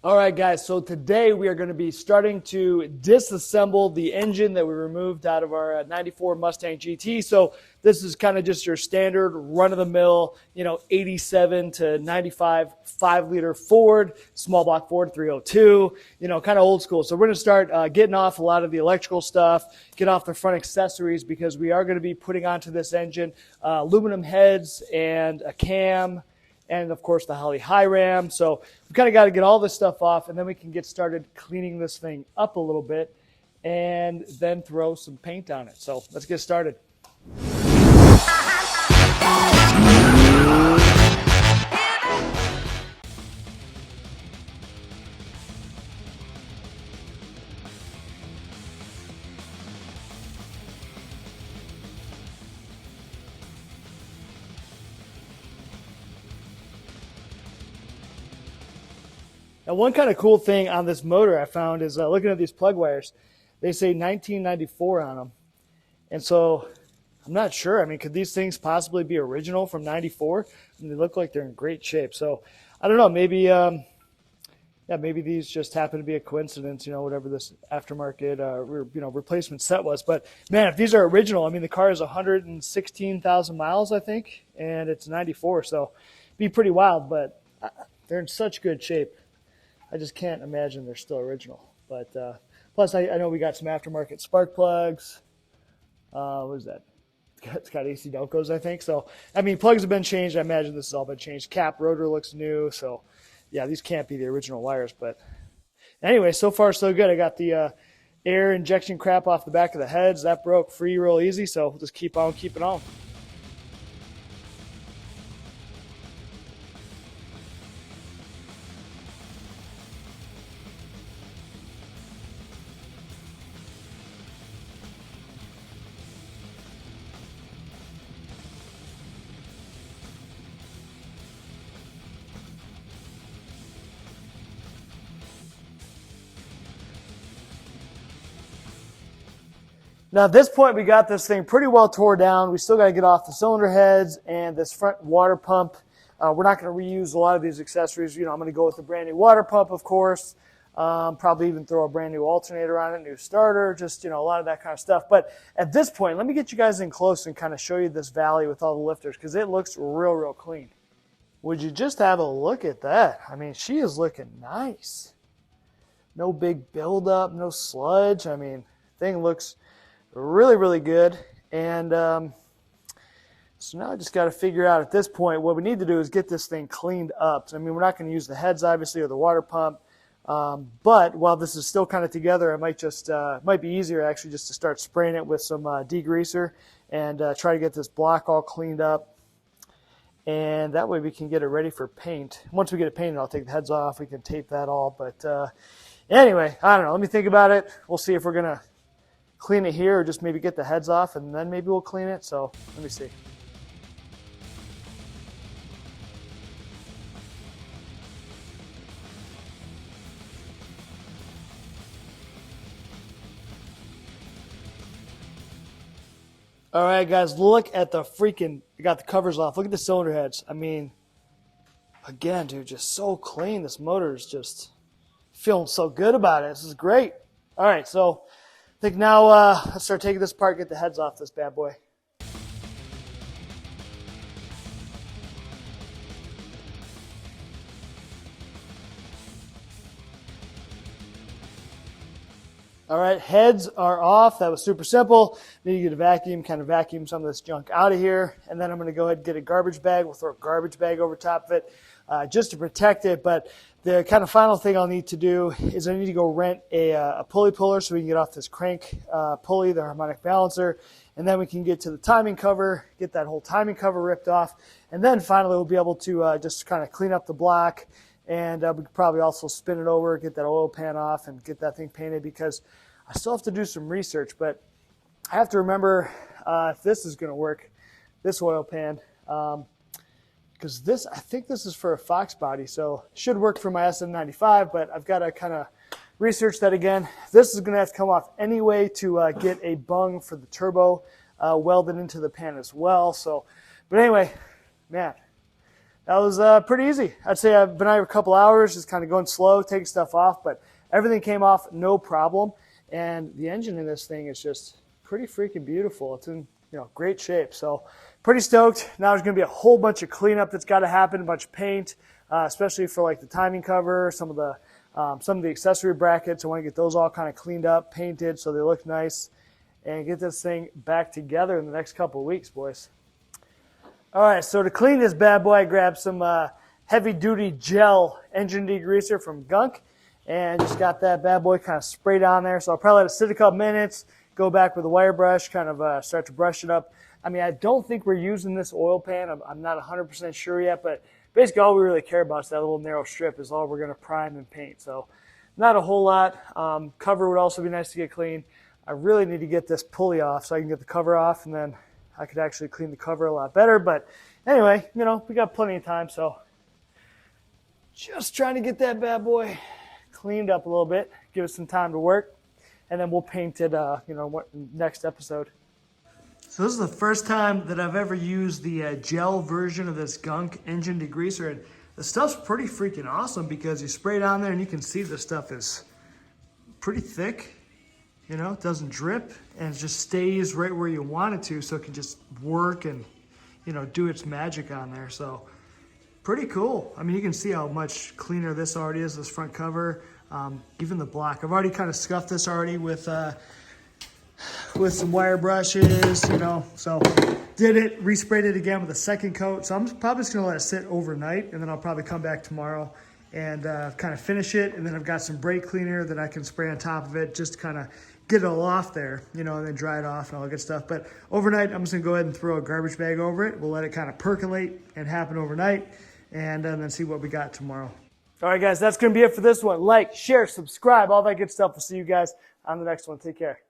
All right, guys, so today we are going to be starting to disassemble the engine that we removed out of our 94 Mustang GT. So this is kind of just your standard run-of-the-mill, 87 to 95 5-liter Ford, small block Ford 302, kind of old school. So we're going to start getting off a lot of the electrical stuff, get off the front accessories, because we are going to be putting onto this engine aluminum heads and a cam, and of course the Holley high ram. So we've kind of got to get all this stuff off, and then we can get started cleaning this thing up a little bit and then throw some paint on it. So let's get started. Now, one kind of cool thing on this motor I found is looking at these plug wires. They say 1994 on them. And so I'm not sure. I mean, could these things possibly be original from 94? I mean, they look like they're in great shape. So I don't know. Maybe, maybe these just happen to be a coincidence, whatever this aftermarket, replacement set was. But man, if these are original, I mean, the car is 116,000 miles, I think, and it's 94. So it'd be pretty wild, but they're in such good shape. I just can't imagine they're still original. But plus, I know we got some aftermarket spark plugs. What is that? It's got AC Delcos, I think. So, I mean, plugs have been changed. I imagine this has all been changed. Cap rotor looks new. So, yeah, these can't be the original wires. But anyway, so far so good. I got the air injection crap off the back of the heads. That broke free real easy. So we'll just keep on keeping on. Now, at this point, we got this thing pretty well tore down. We still got to get off the cylinder heads and this front water pump. We're not going to reuse a lot of these accessories. I'm going to go with the brand new water pump, of course. Probably even throw a brand new alternator on it, new starter, just, a lot of that kind of stuff. But at this point, let me get you guys in close and kind of show you this valley with all the lifters, because it looks real, real clean. Would you just have a look at that? I mean, she is looking nice. No big buildup, no sludge. I mean, thing looks really, really good. And so now I just got to figure out at this point what we need to do is get this thing cleaned up. So, I mean, we're not going to use the heads, obviously, or the water pump. But while this is still kind of together, I might just might be easier actually just to start spraying it with some degreaser and try to get this block all cleaned up. And that way we can get it ready for paint. Once we get it painted, I'll take the heads off. We can tape that all. But anyway, I don't know. Let me think about it. We'll see if we're going to clean it here or just maybe get the heads off and then maybe we'll clean it. So let me see. All right, guys, look at the freaking, I got the covers off. Look at the cylinder heads. I mean, again, dude, just so clean. This motor is just feeling so good about it. This is great. All right, so I think now let's start taking this apart, get the heads off this bad boy. All right, heads are off. That was super simple. Need to get a vacuum, kind of vacuum some of this junk out of here. And then I'm going to go ahead and get a garbage bag. We'll throw a garbage bag over top of it just to protect it. But the kind of final thing I'll need to do is I need to go rent a pulley puller so we can get off this crank pulley, the harmonic balancer. And then we can get to the timing cover, get that whole timing cover ripped off. And then finally we'll be able to just kind of clean up the block. And we could probably also spin it over, get that oil pan off, and get that thing painted, because I still have to do some research. But I have to remember if this is going to work, this oil pan, because this, I think this is for a Fox body, so it should work for my SM95, but I've got to kind of research that again. This is going to have to come off anyway to get a bung for the turbo welded into the pan as well. So, but anyway, man, That was pretty easy. I'd say I've been out here a couple hours, just kind of going slow, taking stuff off, but everything came off no problem. And the engine in this thing is just pretty freaking beautiful. It's in great shape. So pretty stoked. Now there's going to be a whole bunch of cleanup that's got to happen, a bunch of paint, especially for like the timing cover, some of the accessory brackets. I want to get those all kind of cleaned up, painted so they look nice, and get this thing back together in the next couple of weeks, boys. All right, so to clean this bad boy, I grabbed some heavy-duty gel engine degreaser from Gunk, and just got that bad boy kind of sprayed on there. So I'll probably let it sit a couple minutes, go back with a wire brush, kind of start to brush it up. I mean, I don't think we're using this oil pan. I'm not 100% sure yet, but basically all we really care about is that little narrow strip is all we're going to prime and paint. So not a whole lot. Cover would also be nice to get clean. I really need to get this pulley off so I can get the cover off, and then I could actually clean the cover a lot better. But anyway, we got plenty of time, so just trying to get that bad boy cleaned up a little bit, give it some time to work, and then we'll paint it, next episode. So this is the first time that I've ever used the gel version of this Gunk engine degreaser, and the stuff's pretty freaking awesome because you spray it on there and you can see the stuff is pretty thick. It doesn't drip, and it just stays right where you want it to, so it can just work and, do its magic on there. So pretty cool. I mean, you can see how much cleaner this already is, this front cover, even the block. I've already kind of scuffed this already with some wire brushes, so did it, resprayed it again with a second coat. So I'm probably just gonna let it sit overnight, and then I'll probably come back tomorrow and kind of finish it. And then I've got some brake cleaner that I can spray on top of it, just to kind of get it all off there, and then dry it off and all that good stuff. But overnight, I'm just gonna go ahead and throw a garbage bag over it. We'll let it kind of percolate and happen overnight, and then see what we got tomorrow. All right, guys, that's gonna be it for this one. Like, share, subscribe, all that good stuff. We'll see you guys on the next one. Take care.